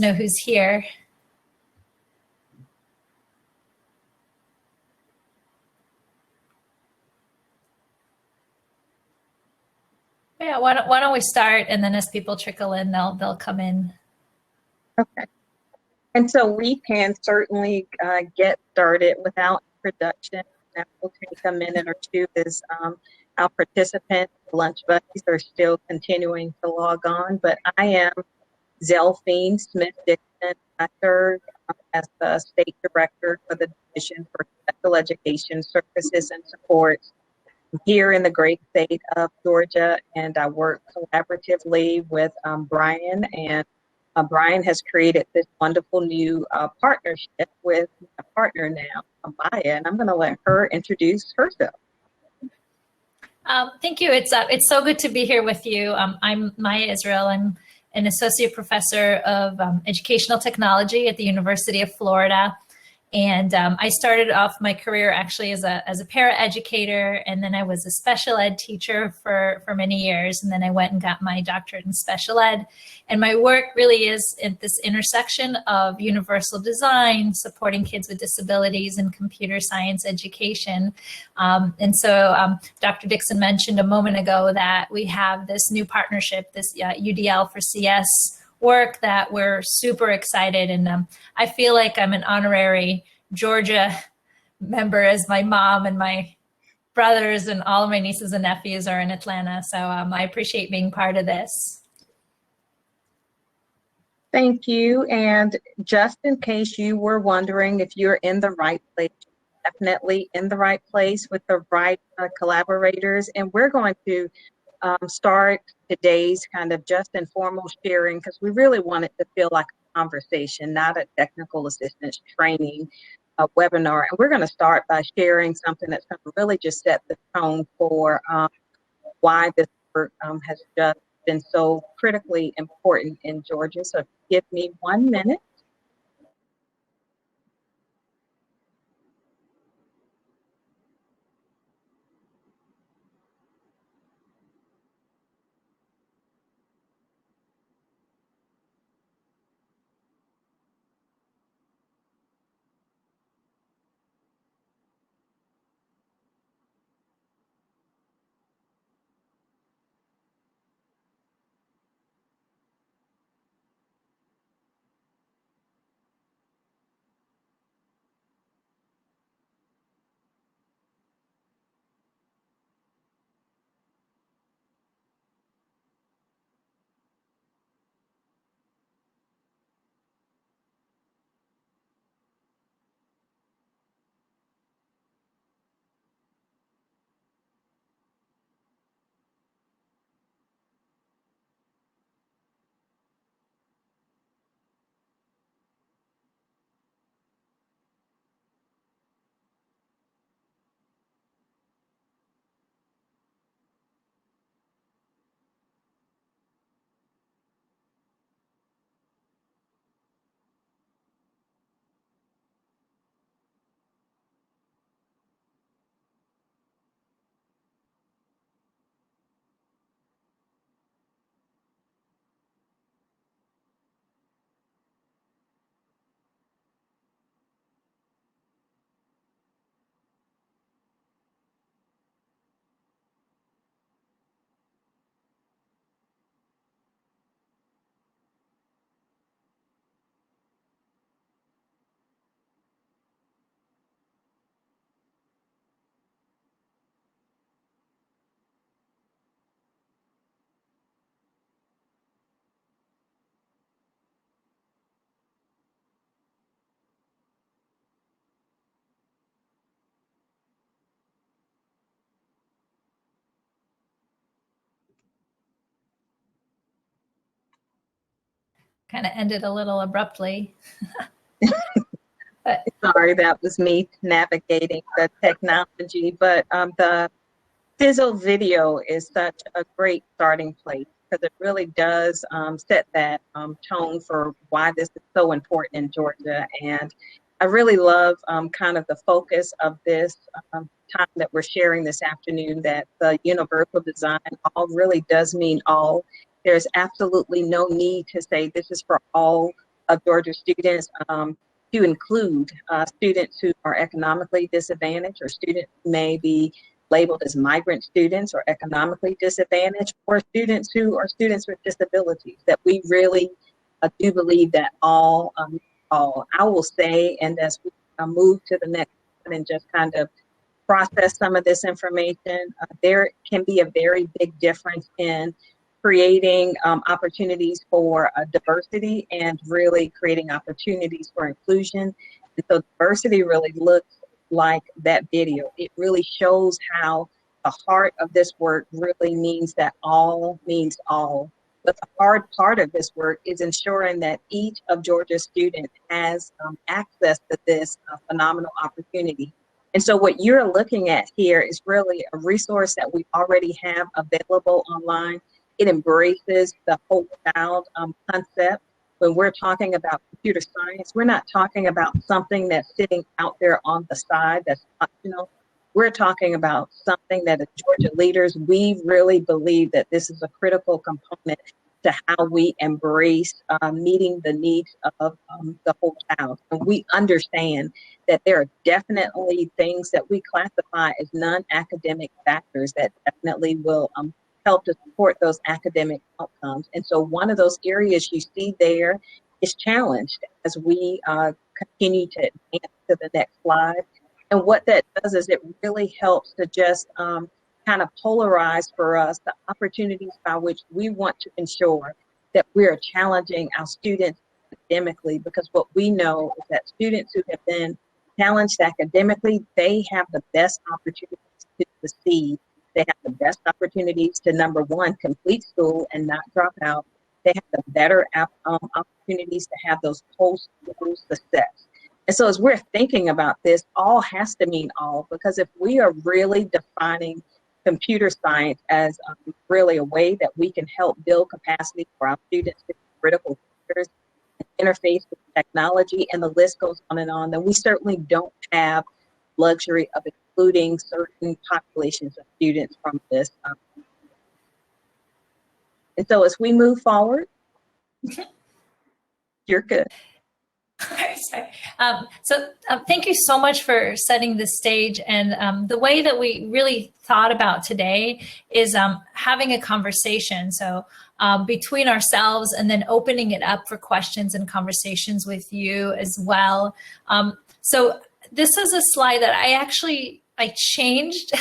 know who's here. Yeah, why don't we start, and then as people trickle in, they'll come in. Okay. And so we can certainly get started without introduction. That will take a minute or two as our participants, lunch buddies, are still continuing to log on. But I am Zelphine Smith-Dixon. I serve as the State Director for the Division for Special Education Services and Supports here in the great state of Georgia, and I work collaboratively with Brian, and Brian has created this wonderful new partnership with my partner now, Maya, and I'm going to let her introduce herself. Thank you. It's so good to be here with you. I'm Maya Isreal. I'm an associate professor of educational technology at the University of Florida. And I started off my career actually as a para-educator, and then I was a special ed teacher for many years, and then I went and got my doctorate in special ed. And my work really is at this intersection of universal design, supporting kids with disabilities, and computer science education. And so Dr. Dixon mentioned a moment ago that we have this new partnership, this UDL for CS work, that we're super excited, and I feel like I'm an honorary Georgia member, as my mom and my brothers and all of my nieces and nephews are in Atlanta, so I appreciate being part of this. Thank you. And just in case you were wondering if you're in the right place, definitely in the right place with the right collaborators, and we're going to start today's kind of just informal sharing, because we really want it to feel like a conversation, not a technical assistance training webinar. And we're going to start by sharing something that's going to really just set the tone for why this work has just been so critically important in Georgia. So give me 1 minute. Kind of ended a little abruptly. Sorry, that was me navigating the technology, but the Fizzle video is such a great starting place, because it really does set that tone for why this is so important in Georgia. And I really love kind of the focus of this time that we're sharing this afternoon, that the universal design all really does mean all. There's absolutely no need to say this is for all of Georgia students to include students who are economically disadvantaged, or students who may be labeled as migrant students or economically disadvantaged, or students who are students with disabilities, that we really do believe that all, I will say, and as we move to the next one and just kind of process some of this information, there can be a very big difference in creating opportunities for diversity and really creating opportunities for inclusion. And so diversity really looks like that video. It really shows how the heart of this work really means that all means all. But the hard part of this work is ensuring that each of Georgia's students has access to this phenomenal opportunity. And so what you're looking at here is really a resource that we already have available online. It embraces the whole child concept. When we're talking about computer science, we're not talking about something that's sitting out there on the side that's optional. We're talking about something that as Georgia leaders, we really believe that this is a critical component to how we embrace meeting the needs of the whole child. And we understand that there are definitely things that we classify as non-academic factors that definitely will help to support those academic outcomes. And so one of those areas you see there is challenged as we continue to advance to the next slide. And what that does is it really helps to just kind of polarize for us the opportunities by which we want to ensure that we are challenging our students academically, because what we know is that students who have been challenged academically, they have the best opportunities to succeed. They have the best opportunities to, number one, complete school and not drop out. They have the better opportunities to have those post-school success. And so as we're thinking about this, all has to mean all, because if we are really defining computer science as really a way that we can help build capacity for our students to be critical thinkers, interface with technology, and the list goes on, then we certainly don't have luxury of excluding certain populations of students from this. And so as we move forward, you're good. Thank you so much for setting the stage. And the way that we really thought about today is having a conversation. So between ourselves, and then opening it up for questions and conversations with you as well. So this is a slide that I changed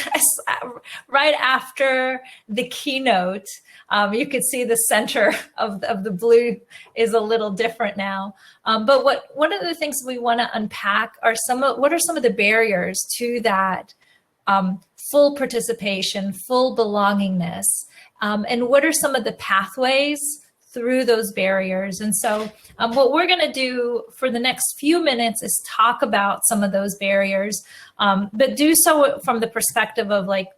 right after the keynote. You could see the center of the blue is a little different now. But one of the things we want to unpack are what are some of the barriers to that full participation, full belongingness, and what are some of the pathways through those barriers. And so what we're going to do for the next few minutes is talk about some of those barriers, but do so from the perspective of like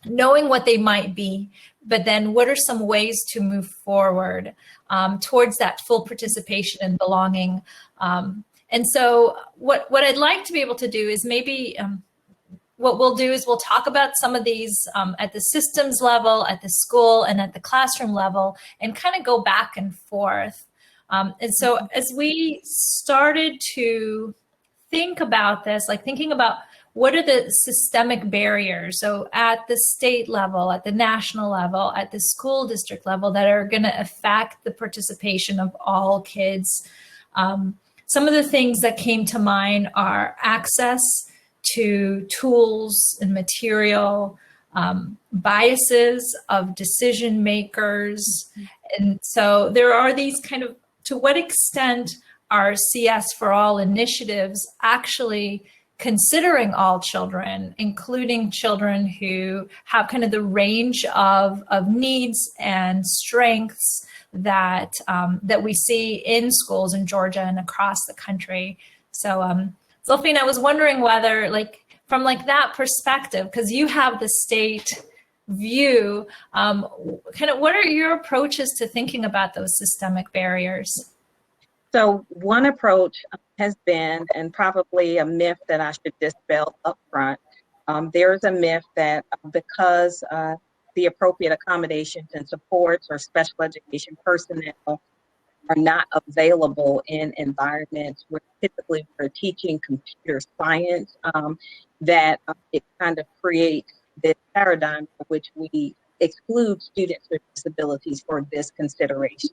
knowing what they might be, but then what are some ways to move forward towards that full participation and belonging. And so what I'd like to be able to do is maybe what we'll do is we'll talk about some of these at the systems level, at the school, and at the classroom level, and kind of go back and forth. And so as we started to think about this, like thinking about what are the systemic barriers, so at the state level, at the national level, at the school district level, that are going to affect the participation of all kids. Some of the things that came to mind are access to tools and material, biases of decision makers. And so there are these kind of, to what extent are CS4All initiatives actually considering all children, including children who have kind of the range of needs and strengths that that we see in schools in Georgia and across the country. So Zelphine, I was wondering whether, like, from like that perspective, because you have the state view, kind of what are your approaches to thinking about those systemic barriers? So one approach has been, and probably a myth that I should dispel up front, there's a myth that because the appropriate accommodations and supports or special education personnel are not available in environments where typically we're teaching computer science, that it kind of creates this paradigm in which we exclude students with disabilities for this consideration.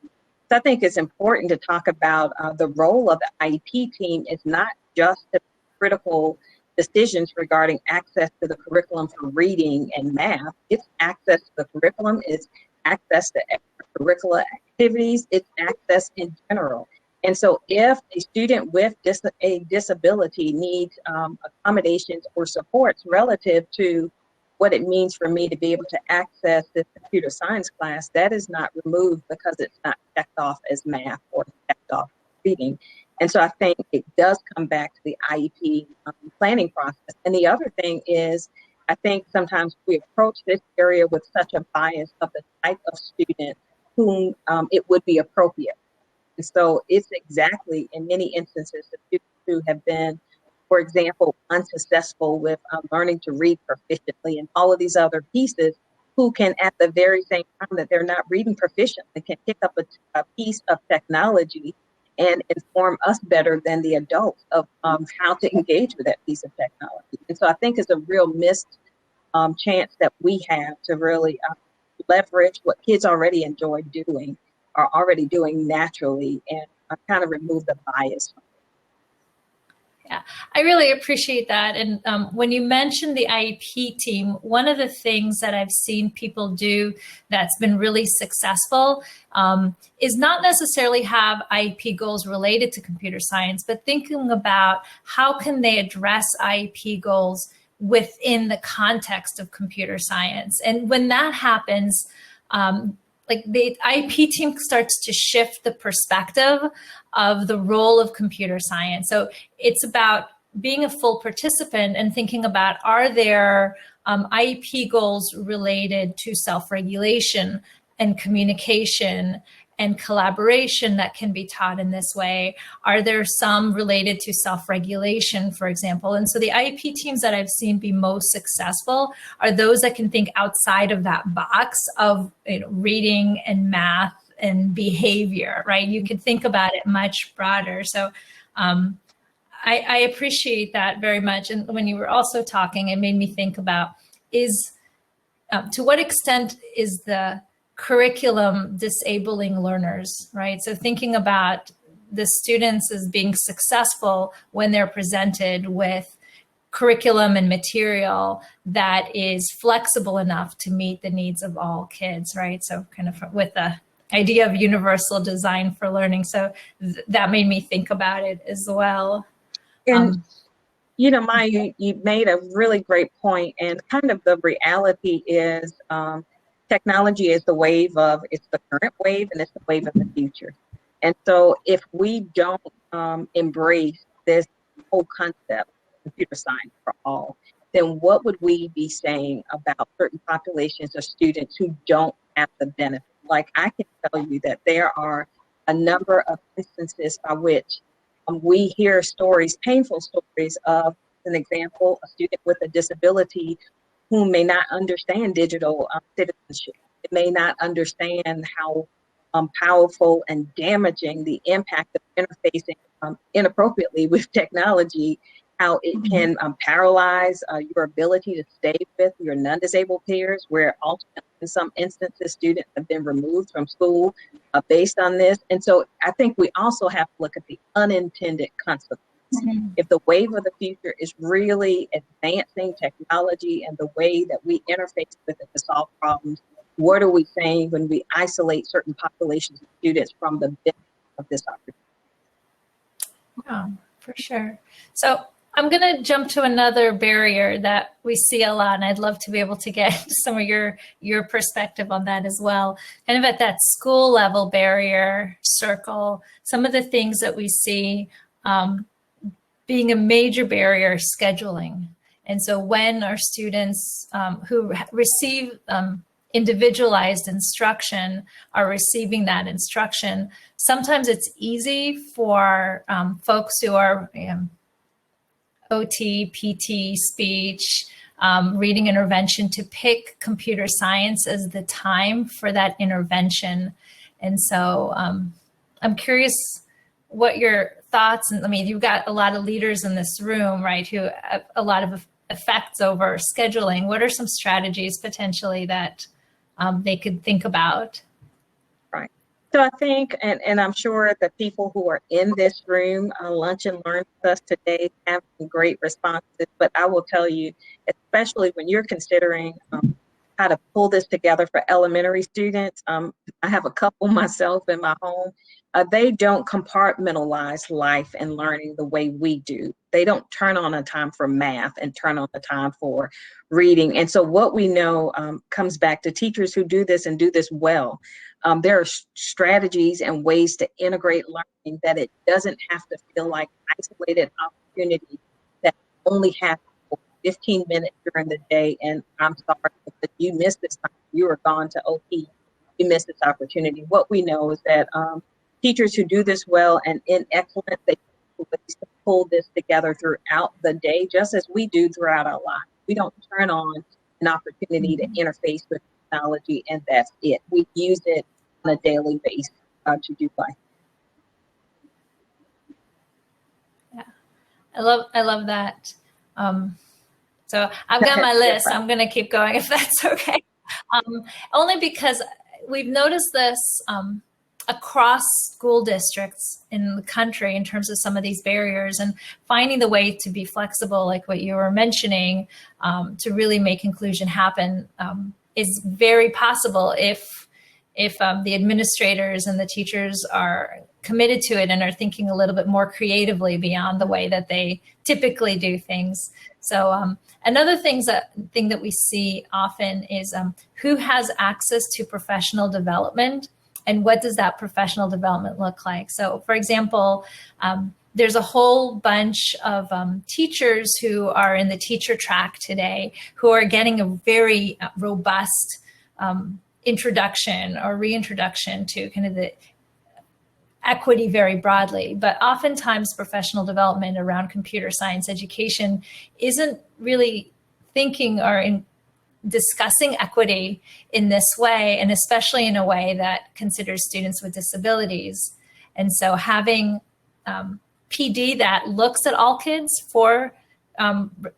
So I think it's important to talk about the role of the IEP team is not just the critical decisions regarding access to the curriculum for reading and math. It's access to the curriculum, it's access to extracurricular activities, it's access in general. And so if a student with a disability needs accommodations or supports relative to what it means for me to be able to access this computer science class, that is not removed because it's not checked off as math or checked off reading. And so I think it does come back to the IEP planning process. And the other thing is, I think sometimes we approach this area with such a bias of the type of student whom it would be appropriate. And so it's exactly, in many instances, the students who have been, for example, unsuccessful with learning to read proficiently and all of these other pieces, who can, at the very same time that they're not reading proficiently, can pick up a piece of technology and inform us better than the adults of how to engage with that piece of technology. And so I think it's a real missed chance that we have to really leverage what kids already enjoy doing, are already doing naturally, and kind of remove the bias. Yeah, I really appreciate that. And when you mentioned the IEP team, one of the things that I've seen people do that's been really successful is not necessarily have IEP goals related to computer science, but thinking about how can they address IEP goals within the context of computer science. And when that happens, like the IEP team starts to shift the perspective of the role of computer science. So it's about being a full participant and thinking about, are there IEP goals related to self-regulation and communication and collaboration that can be taught in this way? Are there some related to self-regulation, for example? And so the IEP teams that I've seen be most successful are those that can think outside of that box of reading and math and behavior, right? You could think about it much broader. So I appreciate that very much. And when you were also talking, it made me think about to what extent is the curriculum disabling learners, right? So thinking about the students as being successful when they're presented with curriculum and material that is flexible enough to meet the needs of all kids, right? So kind of with the idea of universal design for learning. So that made me think about it as well. And Maya, you made a really great point, and kind of the reality is technology is the wave of, it's the current wave and it's the wave of the future. And so if we don't embrace this whole concept, computer science for all, then what would we be saying about certain populations of students who don't have the benefit? Like, I can tell you that there are a number of instances by which we hear stories, painful stories of, an example, a student with a disability who may not understand digital citizenship. It may not understand how powerful and damaging the impact of interfacing inappropriately with technology, how it can paralyze your ability to stay with your non-disabled peers, where ultimately in some instances students have been removed from school based on this. And so I think we also have to look at the unintended consequences. If the wave of the future is really advancing technology and the way that we interface with it to solve problems, what are we saying when we isolate certain populations of students from the benefit of this opportunity? Yeah, for sure. So I'm going to jump to another barrier that we see a lot, and I'd love to be able to get some of your perspective on that as well. Kind of at that school level barrier circle, some of the things that we see being a major barrier, scheduling. And so when our students who receive individualized instruction are receiving that instruction, sometimes it's easy for folks who are OT, PT, speech, reading intervention to pick computer science as the time for that intervention. And so I'm curious what your thoughts, and I mean, you've got a lot of leaders in this room, right, who have a lot of effects over scheduling. What are some strategies potentially that they could think about? Right. So I think, and I'm sure the people who are in this room, Lunch and Learn with us today, have some great responses, but I will tell you, especially when you're considering how to pull this together for elementary students. I have a couple myself in my home. They don't compartmentalize life and learning the way we do. They don't turn on a time for math and turn on a time for reading. And so what we know comes back to teachers who do this and do this well. There are strategies and ways to integrate learning that it doesn't have to feel like isolated opportunity that only happens 15 minutes during the day, and I'm sorry if you missed this time, you were gone to OP, you missed this opportunity. What we know is that teachers who do this well and in excellence, they pull this together throughout the day, just as we do throughout our lives. We don't turn on an opportunity to interface with technology and that's it. We use it on a daily basis to do life. Yeah, I love that. So I've got my list. I'm going to keep going if that's okay. Only because we've noticed this across school districts in the country in terms of some of these barriers, and finding the way to be flexible, like what you were mentioning, to really make inclusion happen is very possible if the administrators and the teachers are committed to it and are thinking a little bit more creatively beyond the way that they typically do things. So another thing that we see often is who has access to professional development and what does that professional development look like? So for example, there's a whole bunch of teachers who are in the teacher track today who are getting a very robust introduction or reintroduction to kind of the equity very broadly, but oftentimes professional development around computer science education isn't really thinking or discussing equity in this way, and especially in a way that considers students with disabilities. And so having PD that looks at all kids for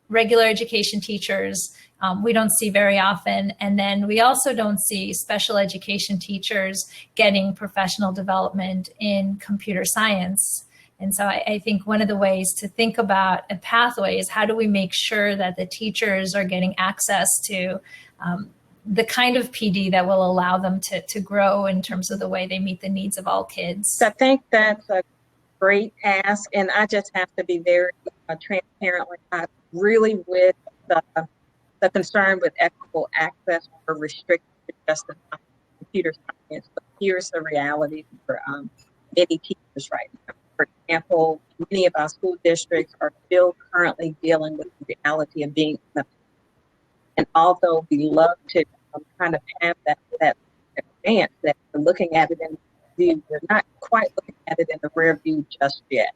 regular education teachers, we don't see very often. And then we also don't see special education teachers getting professional development in computer science. And so I think one of the ways to think about a pathway is how do we make sure that the teachers are getting access to the kind of PD that will allow them to grow in terms of the way they meet the needs of all kids. I think that's a great ask, and I just have to be very transparent. Like really with the concern with equitable access for restricted to just computer science. But here's the reality for many teachers right now. For example, many of our school districts are still currently dealing with the reality of being in and although we love to kind of have that advance that we're looking at it in the view, we're not quite looking at it in the rear view just yet.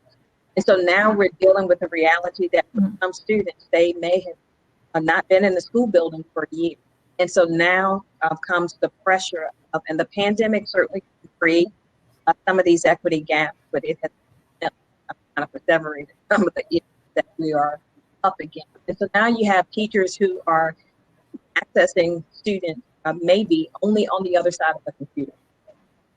And so now we're dealing with the reality that for some students, they may have not been in the school building for a year. And so now comes the pressure of, and the pandemic certainly create some of these equity gaps, but it has kind of perseverated some of the issues that we are up against. And so now you have teachers who are accessing students maybe only on the other side of the computer.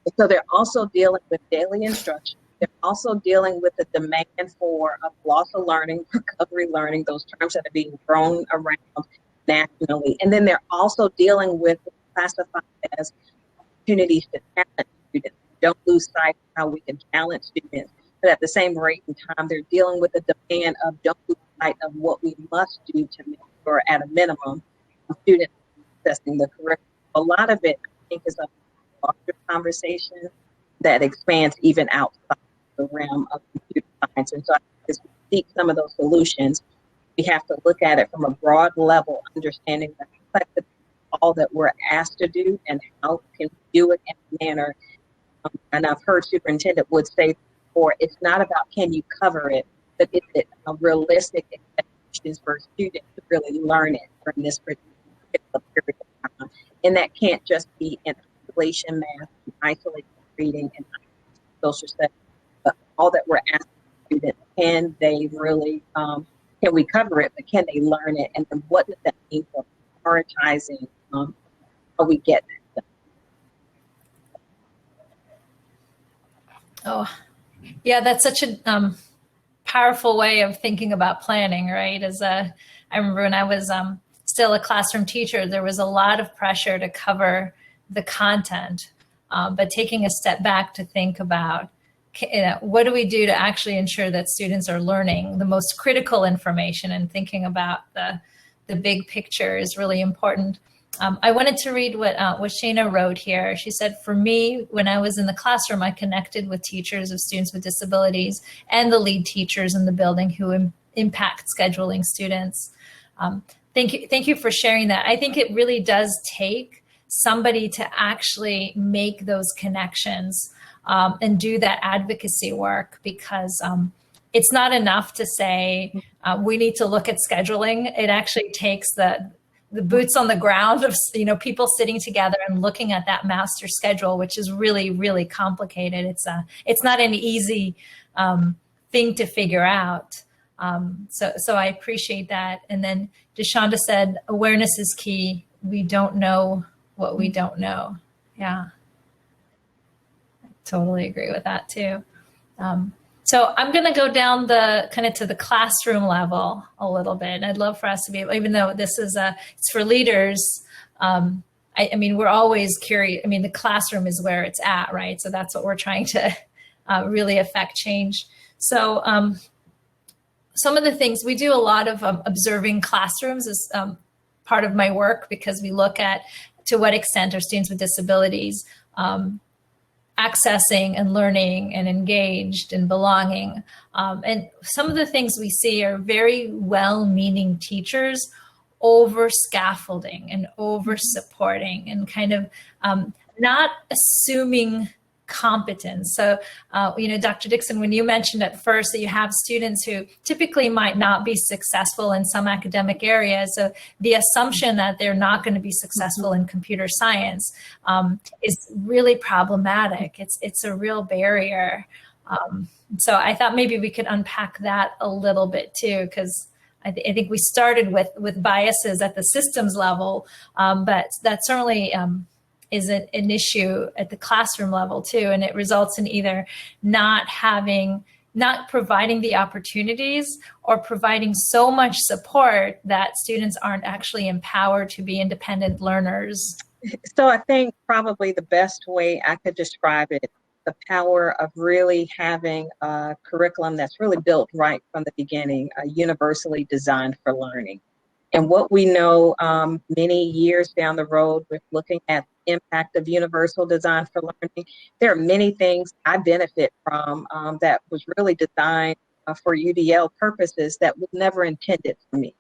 And so they're also dealing with daily instruction. They're also dealing with the demand for loss of learning, recovery learning, those terms that are being thrown around nationally. And then they're also dealing with what's classified as opportunities to talent students. Don't lose sight of how we can talent students, but at the same rate and time, they're dealing with the demand of don't lose sight of what we must do to make sure at a minimum students accessing the curriculum. A lot of it, I think, is a larger conversation that expands even outside the realm of computer science. And so as we seek some of those solutions, we have to look at it from a broad level, understanding the complexity of all that we're asked to do and how can we do it in a manner. And I've heard Superintendent Wood say before, it's not about can you cover it, but is it a realistic expectations for students to really learn it during this particular period of time. And that can't just be in isolation math, isolated reading, and social studies, but all that we're asking students, can they really, can we cover it, but can they learn it? And then what does that mean for prioritizing how we get that done? Oh, yeah, that's such a powerful way of thinking about planning, right? I remember when I was still a classroom teacher, there was a lot of pressure to cover the content, but taking a step back to think about, what do we do to actually ensure that students are learning the most critical information, and thinking about the big picture is really important. I wanted to read what Shana wrote here. She said, for me, when I was in the classroom, I connected with teachers of students with disabilities and the lead teachers in the building who impact scheduling students. Thank you for sharing that. I think it really does take somebody to actually make those connections and do that advocacy work, because it's not enough to say we need to look at scheduling. It actually takes the boots on the ground of people sitting together and looking at that master schedule, which is really, really complicated. It's not an easy thing to figure out. So I appreciate that. And then Deshonda said, awareness is key. We don't know what we don't know. Yeah, I totally agree with that too. So I'm going to go down to the classroom level a little bit. I'd love for us to be able, even though this is it's for leaders. I mean, we're always curious. I mean, the classroom is where it's at, right? So that's what we're trying to really affect change. So some of the things we do, a lot of observing classrooms is part of my work, because we look at to what extent are students with disabilities accessing and learning and engaged and belonging. And some of the things we see are very well-meaning teachers over scaffolding and over supporting and kind of not assuming competence. So, Dr. Dixon, when you mentioned at first that you have students who typically might not be successful in some academic areas, so the assumption that they're not going to be successful in computer science is really problematic. It's a real barrier. So I thought maybe we could unpack that a little bit too, because I think we started with biases at the systems level, but that certainly is an issue at the classroom level too. And it results in either not providing the opportunities, or providing so much support that students aren't actually empowered to be independent learners. So I think probably the best way I could describe it, the power of really having a curriculum that's really built right from the beginning, universally designed for learning. And what we know many years down the road with looking at the impact of universal design for learning, there are many things I benefit from that was really designed for UDL purposes that was never intended for me.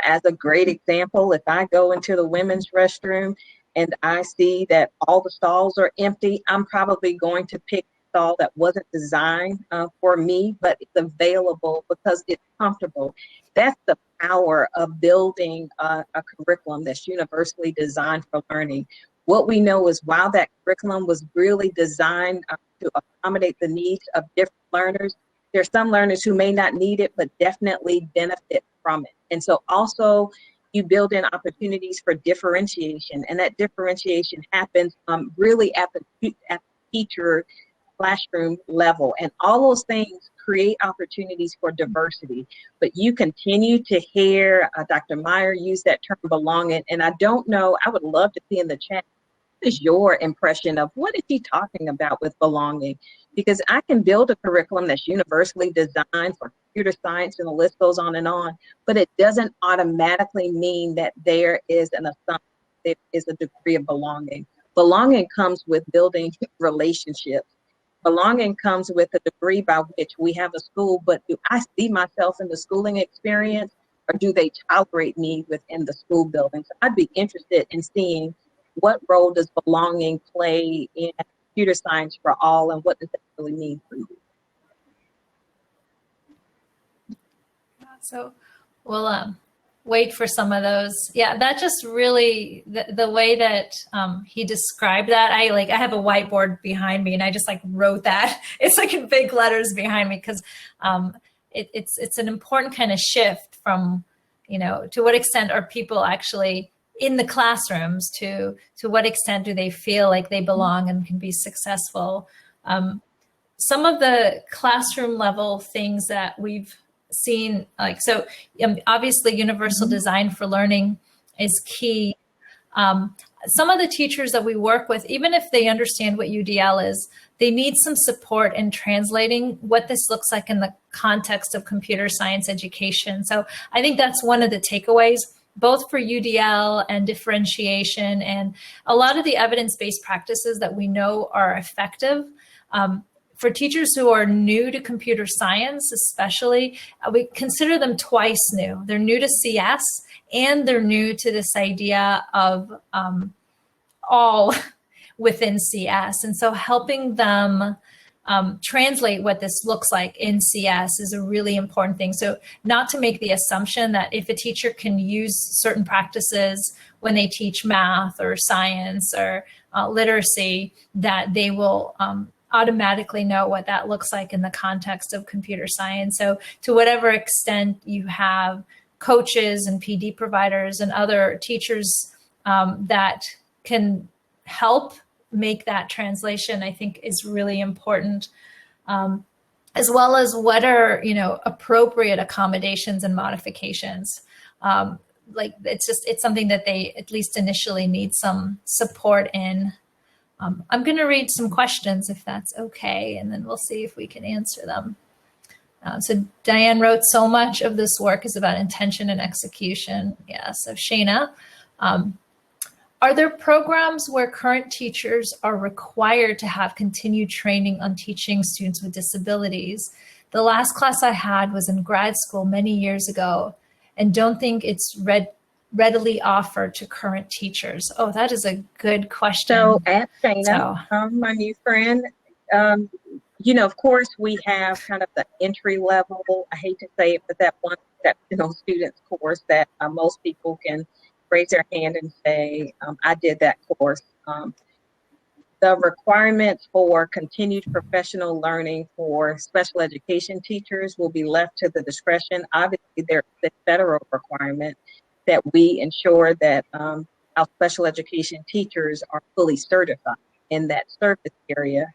As a great example, if I go into the women's restroom and I see that all the stalls are empty, I'm probably going to pick a stall that wasn't designed for me, but it's available because it's comfortable. That's the power of building a curriculum that's universally designed for learning. What we know is while that curriculum was really designed to accommodate the needs of different learners, there's some learners who may not need it, but definitely benefit from it. And so also you build in opportunities for differentiation, and that differentiation happens really at the teacher classroom level. And all those things create opportunities for diversity. But you continue to hear Dr. Meyer use that term belonging. And I don't know, I would love to see in the chat, what is your impression of what is he talking about with belonging? Because I can build a curriculum that's universally designed for computer science, and the list goes on, but it doesn't automatically mean that there is an assumption, there is a degree of belonging. Belonging comes with building relationships. Belonging comes with a degree by which we have a school, but do I see myself in the schooling experience, or do they tolerate me within the school building? So I'd be interested in seeing what role does belonging play in computer science for all, and what does that really mean for you? So, well, wait for some of those. Yeah, that just really, the way that he described that, I have a whiteboard behind me and I just like wrote that. It's like in big letters behind me because it's an important kind of shift from, to what extent are people actually in the classrooms, to what extent do they feel like they belong and can be successful. Some of the classroom level things that we've seen, obviously universal design for learning is key. Some of the teachers that we work with, even if they understand what UDL is, they need some support in translating what this looks like in the context of computer science education. So I think that's one of the takeaways, both for UDL and differentiation and a lot of the evidence-based practices that we know are effective. For teachers who are new to computer science, especially, we consider them twice new. They're new to CS and they're new to this idea of all within CS. And so helping them translate what this looks like in CS is a really important thing. So not to make the assumption that if a teacher can use certain practices when they teach math or science or literacy, that they will automatically know what that looks like in the context of computer science. So to whatever extent you have coaches and PD providers and other teachers that can help make that translation, I think is really important, as well as what are, appropriate accommodations and modifications. It's something that they at least initially need some support in. I'm going to read some questions if that's okay, and then we'll see if we can answer them. So Diane wrote, so much of this work is about intention and execution. Yeah, so Shayna, are there programs where current teachers are required to have continued training on teaching students with disabilities? The last class I had was in grad school many years ago and don't think it's readily offered to current teachers. Oh, that is a good question. So at Shayna, my new friend, of course we have kind of the entry level, I hate to say it, but that one exceptional students course that most people can raise their hand and say, I did that course. The requirements for continued professional learning for special education teachers will be left to the discretion. Obviously, there's the federal requirement that we ensure that our special education teachers are fully certified in that service area.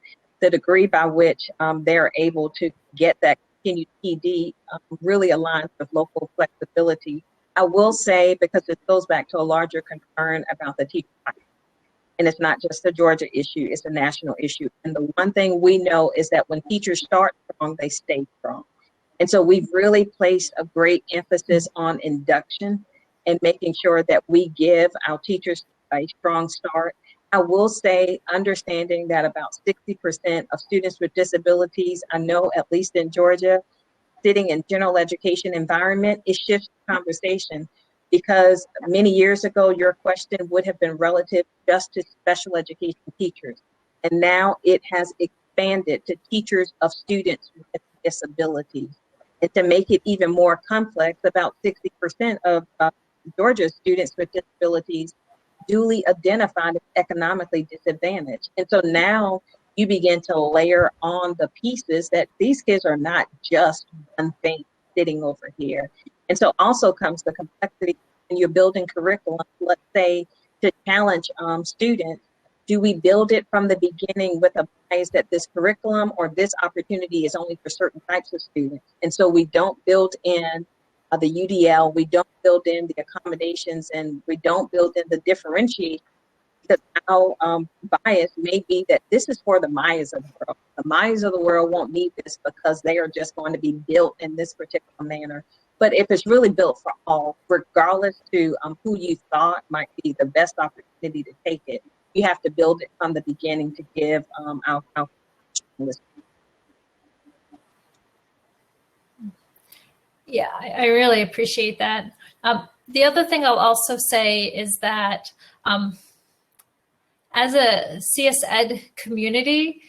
The degree by which they're able to get that continued PD really aligns with local flexibility. I will say, because it goes back to a larger concern about the teacher, and it's not just a Georgia issue, it's a national issue. And the one thing we know is that when teachers start strong, they stay strong. And so we've really placed a great emphasis on induction and making sure that we give our teachers a strong start. I will say, understanding that about 60% of students with disabilities, I know at least in Georgia, sitting in general education environment, it shifts the conversation, because many years ago, your question would have been relative just to special education teachers. And now it has expanded to teachers of students with disabilities. And to make it even more complex, about 60% of Georgia's students with disabilities duly identified as economically disadvantaged. And so now you begin to layer on the pieces that these kids are not just one thing sitting over here. And so also comes the complexity when you're building curriculum, let's say, to challenge students. Do we build it from the beginning with a bias that this curriculum or this opportunity is only for certain types of students? And so we don't build in the UDL, we don't build in the accommodations, and we don't build in the differentiation, because our bias may be that this is for the Mayas of the world. The Mayas of the world won't need this because they are just going to be built in this particular manner. But if it's really built for all, regardless to who you thought might be the best opportunity to take it, you have to build it from the beginning to give our listeners. Yeah, I really appreciate that. The other thing I'll also say is that as a CS Ed community,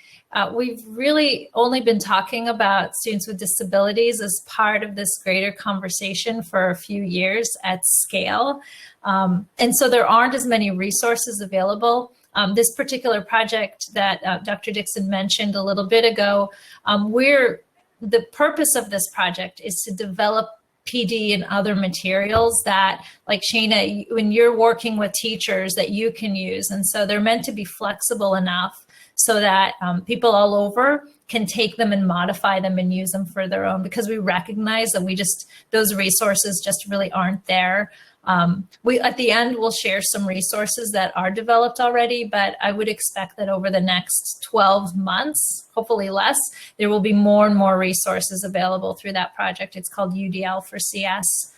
we've really only been talking about students with disabilities as part of this greater conversation for a few years at scale. And so there aren't as many resources available. This particular project that Dr. Dixon mentioned a little bit ago, the purpose of this project is to develop PD and other materials that, like Shana, when you're working with teachers, that you can use. And so they're meant to be flexible enough so that people all over can take them and modify them and use them for their own, because we recognize that those resources just really aren't there. At the end, we'll share some resources that are developed already, but I would expect that over the next 12 months, hopefully less, there will be more and more resources available through that project. It's called UDL for CS,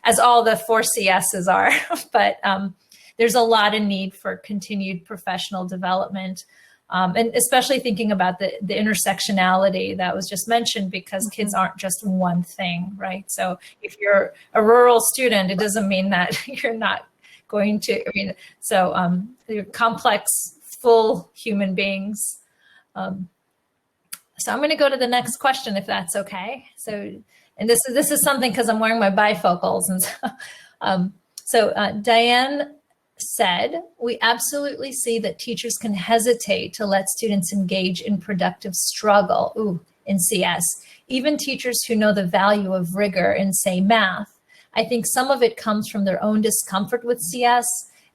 as all the 4 CSs are, but there's a lot of need for continued professional development. And especially thinking about the intersectionality that was just mentioned, because kids aren't just one thing, right? So if you're a rural student, it doesn't mean that you're not going to, you're complex, full human beings. So I'm going to go to the next question, if that's okay. So, and this is something, because I'm wearing my bifocals. And so Diane said, we absolutely see that teachers can hesitate to let students engage in productive struggle in CS, even teachers who know the value of rigor in, say, math. I think some of it comes from their own discomfort with CS,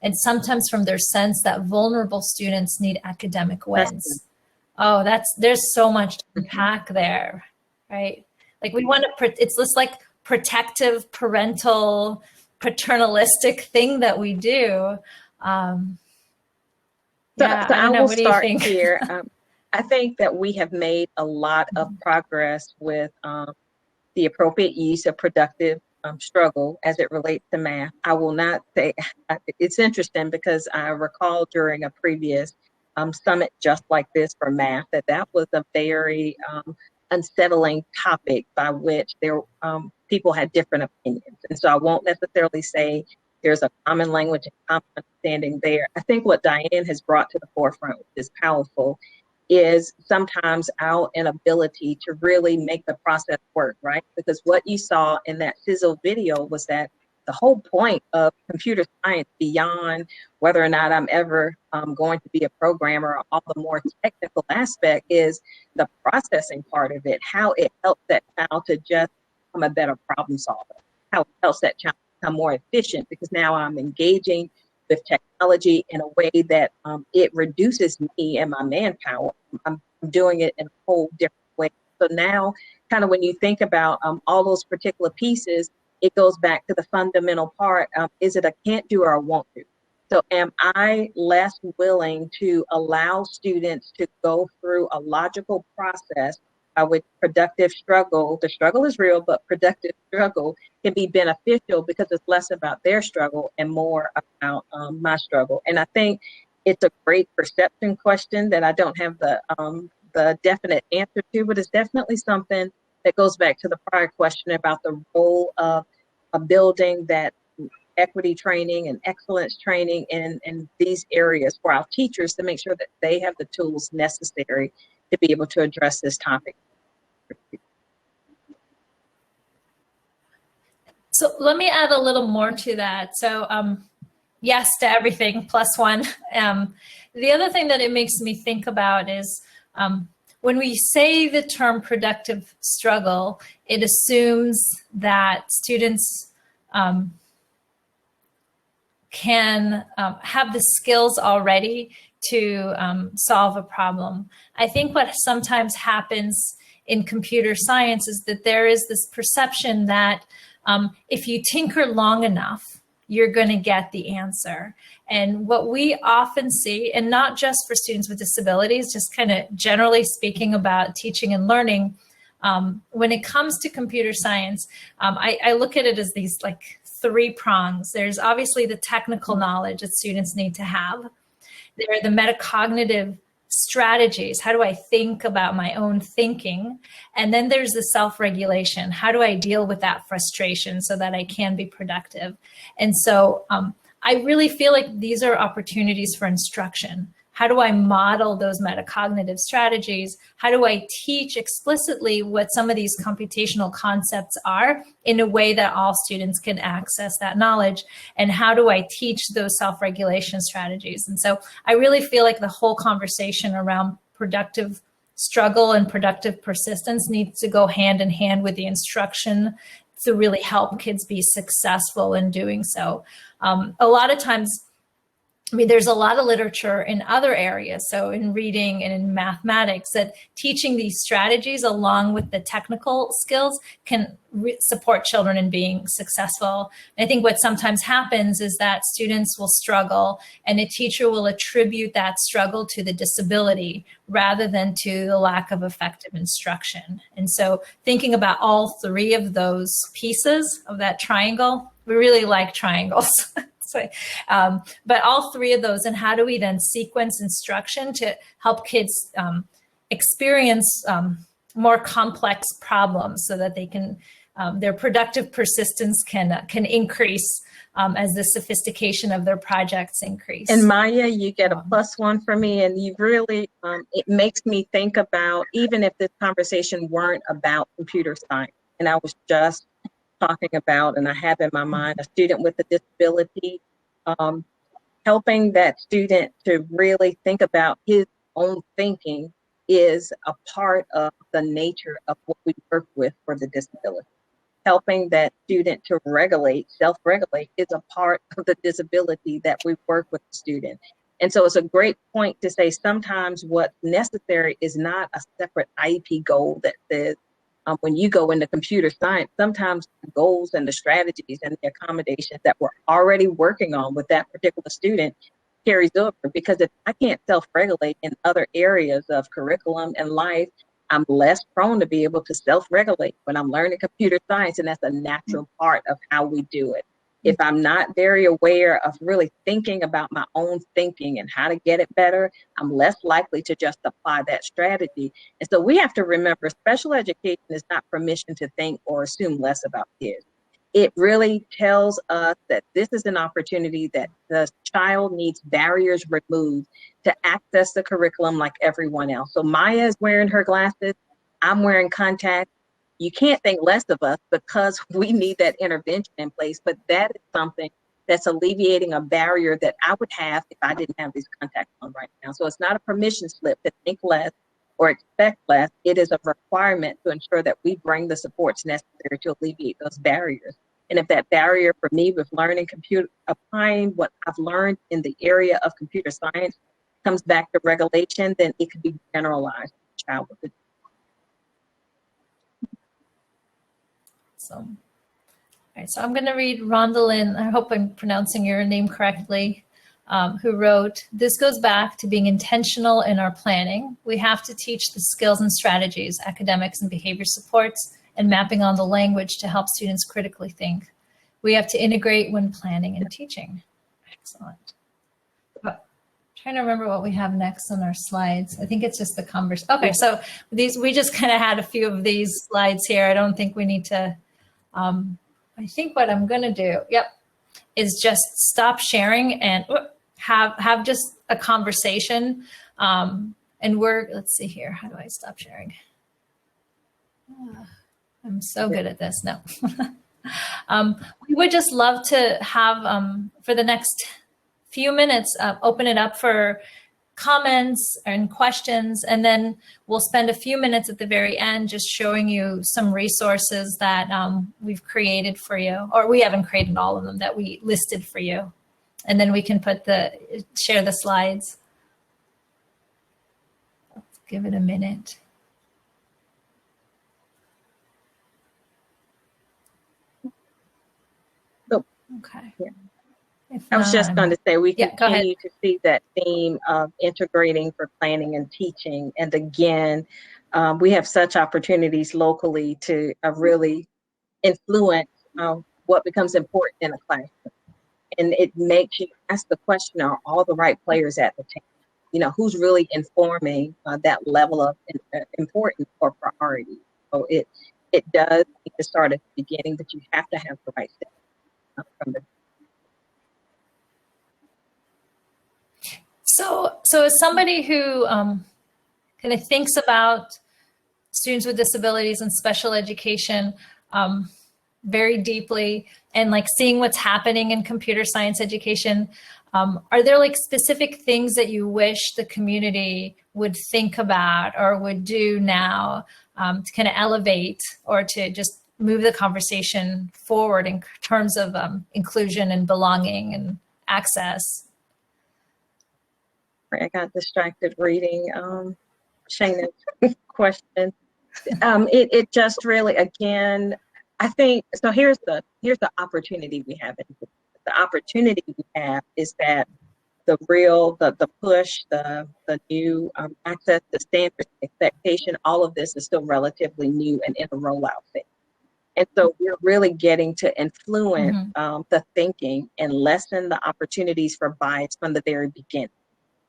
and sometimes from their sense that vulnerable students need academic wins. There's so much to unpack there, right? Like we want to, it's this like protective paternalistic thing that we do. I will start here. I think that we have made a lot of progress with the appropriate use of productive struggle as it relates to math. I will not say, it's interesting because I recall during a previous summit just like this for math, that was a very unsettling topic by which there people had different opinions. And so I won't necessarily say there's a common language and common understanding there. I think what Diane has brought to the forefront, which is powerful, is sometimes our inability to really make the process work, right? Because what you saw in that sizzle video was that the whole point of computer science, beyond whether or not I'm ever going to be a programmer or all the more technical aspect, is the processing part of it, how it helps that child to just become a better problem solver, how it helps that child become more efficient, because now I'm engaging with technology in a way that it reduces me and my manpower. I'm doing it in a whole different way. So now, kind of when you think about all those particular pieces, it goes back to the fundamental part. Is it a can't do or a won't do? So am I less willing to allow students to go through a logical process by which productive struggle, the struggle is real, but productive struggle can be beneficial because it's less about their struggle and more about my struggle. And I think it's a great perception question that I don't have the definite answer to, but it's definitely something that goes back to the prior question about the role of building that equity training and excellence training in these areas for our teachers to make sure that they have the tools necessary to be able to address this topic. So let me add a little more to that. So yes to everything, +1. The other thing that it makes me think about is when we say the term productive struggle, it assumes that students can have the skills already to solve a problem. I think what sometimes happens in computer science is that there is this perception that if you tinker long enough, you're going to get the answer. And what we often see, and not just for students with disabilities, just kind of generally speaking about teaching and learning, when it comes to computer science, I look at it as these like 3 prongs. There's obviously the technical knowledge that students need to have. There are the metacognitive strategies. How do I think about my own thinking? And then there's the self-regulation. How do I deal with that frustration so that I can be productive? And so I really feel like these are opportunities for instruction. How do I model those metacognitive strategies? How do I teach explicitly what some of these computational concepts are in a way that all students can access that knowledge? And how do I teach those self-regulation strategies? And so I really feel like the whole conversation around productive struggle and productive persistence needs to go hand in hand with the instruction to really help kids be successful in doing so. A lot of times, I mean, there's a lot of literature in other areas, so in reading and in mathematics, that teaching these strategies along with the technical skills can support children in being successful. And I think what sometimes happens is that students will struggle and a teacher will attribute that struggle to the disability rather than to the lack of effective instruction. And so thinking about all three of those pieces of that triangle, we really like triangles. But all three of those, and how do we then sequence instruction to help kids experience more complex problems so that they can, their productive persistence can increase as the sophistication of their projects increase. And Maya, you get a +1 for me, and you really, it makes me think about, even if this conversation weren't about computer science, and I was just talking about, and I have in my mind, a student with a disability, helping that student to really think about his own thinking is a part of the nature of what we work with for the disability. Helping that student to regulate, self-regulate, is a part of the disability that we work with the student. And so it's a great point to say sometimes what's necessary is not a separate IEP goal that says, when you go into computer science, sometimes the goals and the strategies and the accommodations that we're already working on with that particular student carries over. Because if I can't self-regulate in other areas of curriculum and life, I'm less prone to be able to self-regulate when I'm learning computer science, and that's a natural part of how we do it. If I'm not very aware of really thinking about my own thinking and how to get it better, I'm less likely to just apply that strategy. And so we have to remember, special education is not permission to think or assume less about kids. It really tells us that this is an opportunity that the child needs barriers removed to access the curriculum like everyone else. So Maya is wearing her glasses, I'm wearing contacts. You can't think less of us because we need that intervention in place, but that is something that's alleviating a barrier that I would have if I didn't have these contacts on right now. So it's not a permission slip to think less or expect less. It is a requirement to ensure that we bring the supports necessary to alleviate those barriers. And if that barrier for me with learning applying what I've learned in the area of computer science comes back to regulation, then it could be generalized to the child with it. So, all right, so I'm going to read Rondalyn, I hope I'm pronouncing your name correctly, who wrote, "This goes back to being intentional in our planning. We have to teach the skills and strategies, academics and behavior supports, and mapping on the language to help students critically think. We have to integrate when planning and teaching." Excellent. Trying to remember what we have next on our slides. I think it's just the conversation. Okay, so we just kind of had a few of these slides here. I don't think we need to. I think what I'm going to do, is just stop sharing and have just a conversation. And let's see here. How do I stop sharing? I'm so good at this. No. We would just love to have, for the next few minutes, open it up for comments and questions, and then we'll spend a few minutes at the very end just showing you some resources that we've created for you, or we haven't created all of them, that we listed for you, and then we can share the slides. Let's give it a minute. Okay. Yeah. I was just going to say, we continue to see that theme of integrating for planning and teaching. And again, we have such opportunities locally to really influence what becomes important in a classroom. And it makes you ask the question, are all the right players at the table? You know, who's really informing that level of importance or priority? So it does need to start at the beginning, but you have to have the right steps from the So as somebody who kind of thinks about students with disabilities and special education very deeply, and like seeing what's happening in computer science education, are there like specific things that you wish the community would think about or would do now to kind of elevate or to just move the conversation forward in terms of inclusion and belonging and access? I got distracted reading Shayna's question. It just really, again, I think, so here's the opportunity we have. The opportunity we have is that the push, the new access, the standards, expectation, all of this is still relatively new and in a rollout phase. And so we're really getting to influence the thinking and lessen the opportunities for bias from the very beginning.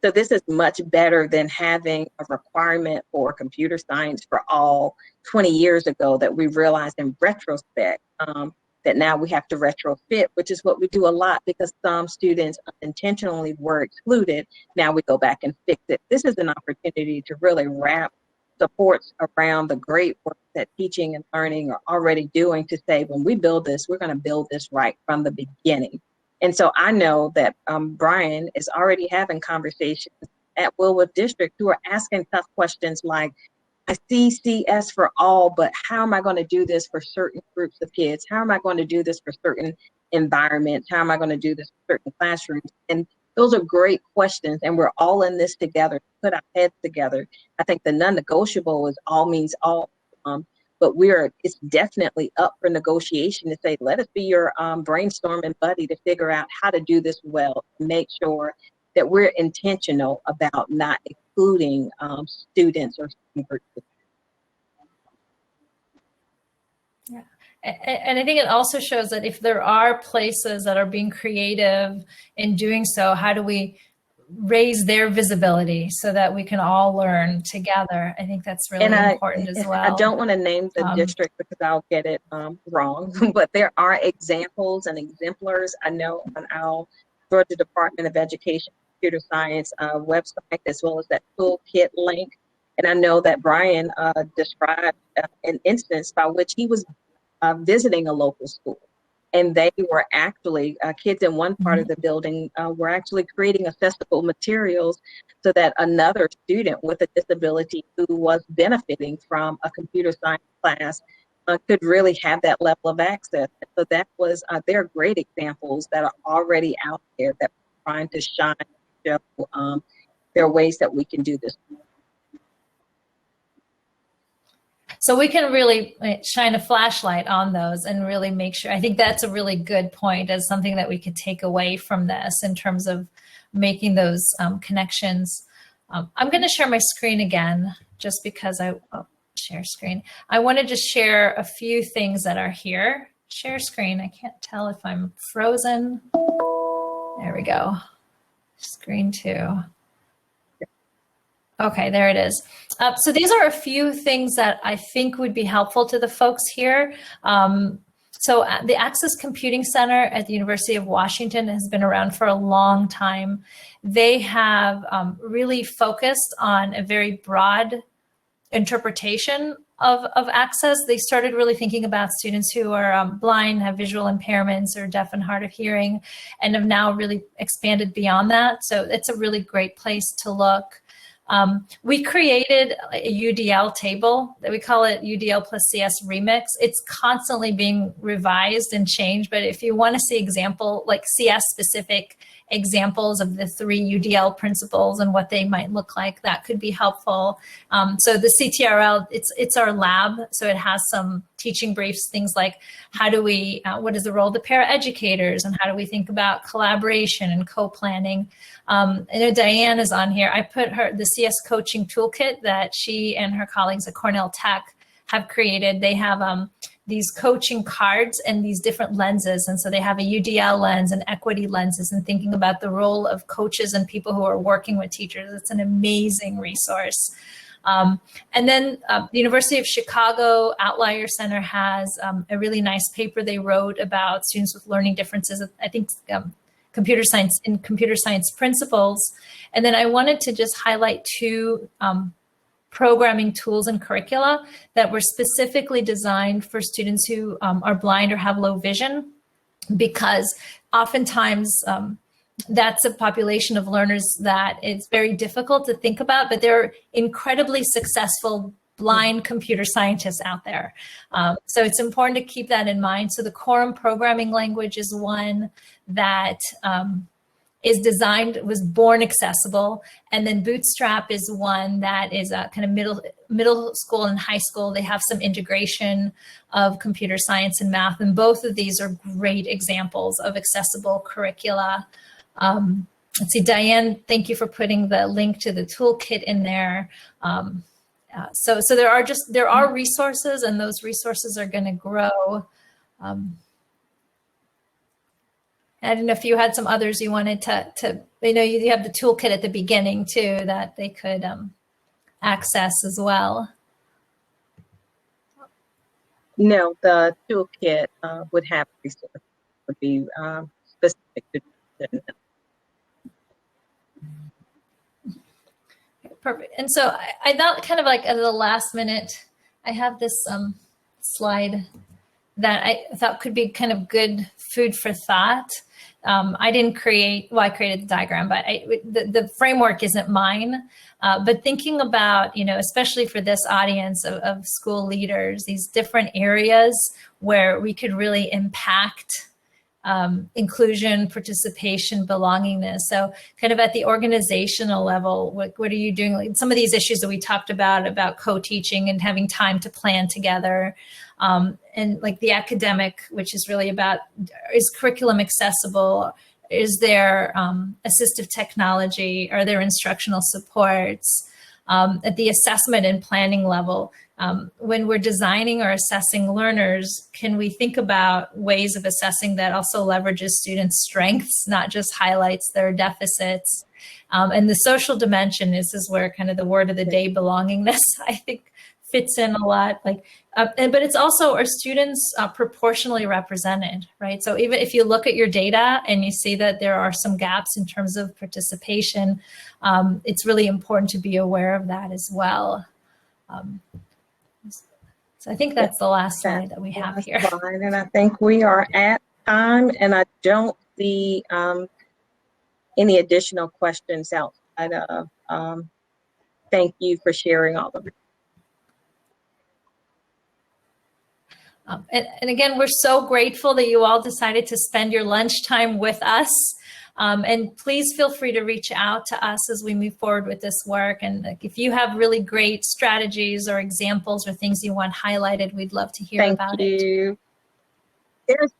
So this is much better than having a requirement for computer science for all 20 years ago that we realized in retrospect that now we have to retrofit, which is what we do a lot because some students unintentionally were excluded. Now we go back and fix it. This is an opportunity to really wrap supports around the great work that teaching and learning are already doing to say, when we build this, we're going to build this right from the beginning. And so I know that Brian is already having conversations at Willwood District who are asking tough questions like, I see CS for all, but how am I going to do this for certain groups of kids? How am I going to do this for certain environments? How am I going to do this for certain classrooms? And those are great questions, and we're all in this together, put our heads together. I think the non-negotiable is all means all. But it's definitely up for negotiation to say, let us be your brainstorming buddy to figure out how to do this well, make sure that we're intentional about not excluding students or student groups. Yeah. And I think it also shows that if there are places that are being creative in doing so, how do we raise their visibility so that we can all learn together? I think that's really important as well. I don't want to name the district because I'll get it wrong, but there are examples and exemplars. I know on our Georgia Department of Education Computer Science website, as well as that toolkit link. And I know that Brian described an instance by which he was visiting a local school. And they were actually, kids in one part of the building were actually creating accessible materials so that another student with a disability who was benefiting from a computer science class could really have that level of access. So that was, there are great examples that are already out there that we're trying to shine, show there are ways that we can do this. So we can really shine a flashlight on those and really make sure. I think that's a really good point as something that we could take away from this in terms of making those connections. I'm going to share my screen again, just because share screen. I want to just share a few things that are here. Share screen. I can't tell if I'm frozen. There we go. Screen 2. Okay, there it is. So these are a few things that I think would be helpful to the folks here. So the Access Computing Center at the University of Washington has been around for a long time. They have really focused on a very broad interpretation of access. They started really thinking about students who are blind, have visual impairments, or deaf and hard of hearing, and have now really expanded beyond that. So it's a really great place to look. We created a UDL table that we call it UDL plus CS Remix. It's constantly being revised and changed, but if you want to see example, like CS specific examples of the 3 UDL principles and what they might look like, that could be helpful. So the CTRL, it's our lab. So it has some teaching briefs, things like how do we, what is the role of the paraeducators, and how do we think about collaboration and co-planning. I know Diane is on here. I put the CS Coaching Toolkit that she and her colleagues at Cornell Tech have created. They have these coaching cards and these different lenses. And so they have a UDL lens and equity lenses, and thinking about the role of coaches and people who are working with teachers. It's an amazing resource. And then the University of Chicago Outlier Center has a really nice paper they wrote about students with learning differences. I think computer science principles. And then I wanted to just highlight two programming tools and curricula that were specifically designed for students who are blind or have low vision, because oftentimes that's a population of learners that it's very difficult to think about, but they're incredibly successful blind computer scientists out there. So it's important to keep that in mind. So the Quorum programming language is one that was born accessible. And then Bootstrap is one that is kind of middle school and high school. They have some integration of computer science and math. And both of these are great examples of accessible curricula. Let's see, Diane, thank you for putting the link to the toolkit in there. So there are resources, and those resources are going to grow. I don't know if you had some others you wanted to you have the toolkit at the beginning too that they could access as well. No, the toolkit would have resources, would be specific to. Perfect. And so I thought, kind of like at the last minute, I have this slide that I thought could be kind of good food for thought. I created the diagram, but the framework isn't mine. But thinking about, especially for this audience of school leaders, these different areas where we could really impact inclusion, participation, belongingness. So kind of at the organizational level, what are you doing? Like some of these issues that we talked about co-teaching and having time to plan together. And like the academic, which is really about, is curriculum accessible? Is there assistive technology? Are there instructional supports? At the assessment and planning level, when we're designing or assessing learners, can we think about ways of assessing that also leverages students' strengths, not just highlights their deficits? And the social dimension is where kind of the word of the day, belongingness, I think fits in a lot. But it's also, are students proportionally represented, right? So even if you look at your data and you see that there are some gaps in terms of participation, it's really important to be aware of that as well. So I think that's the last slide that we have here. Fine. And I think we are at time, and I don't see any additional questions outside of thank you for sharing all of it. And again, we're so grateful that you all decided to spend your lunchtime with us. And please feel free to reach out to us as we move forward with this work. And if you have really great strategies or examples or things you want highlighted, we'd love to hear about it. Thank you. There's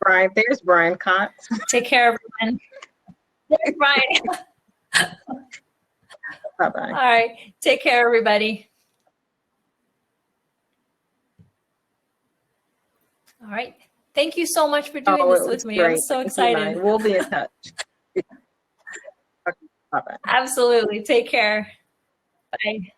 Brian Cox. Take care, everyone. There's Brian. Bye-bye. All right. Take care, everybody. All right. Thank you so much for doing this with me. Great. I'm so excited. We'll be in touch. Bye-bye. Absolutely. Take care. Bye.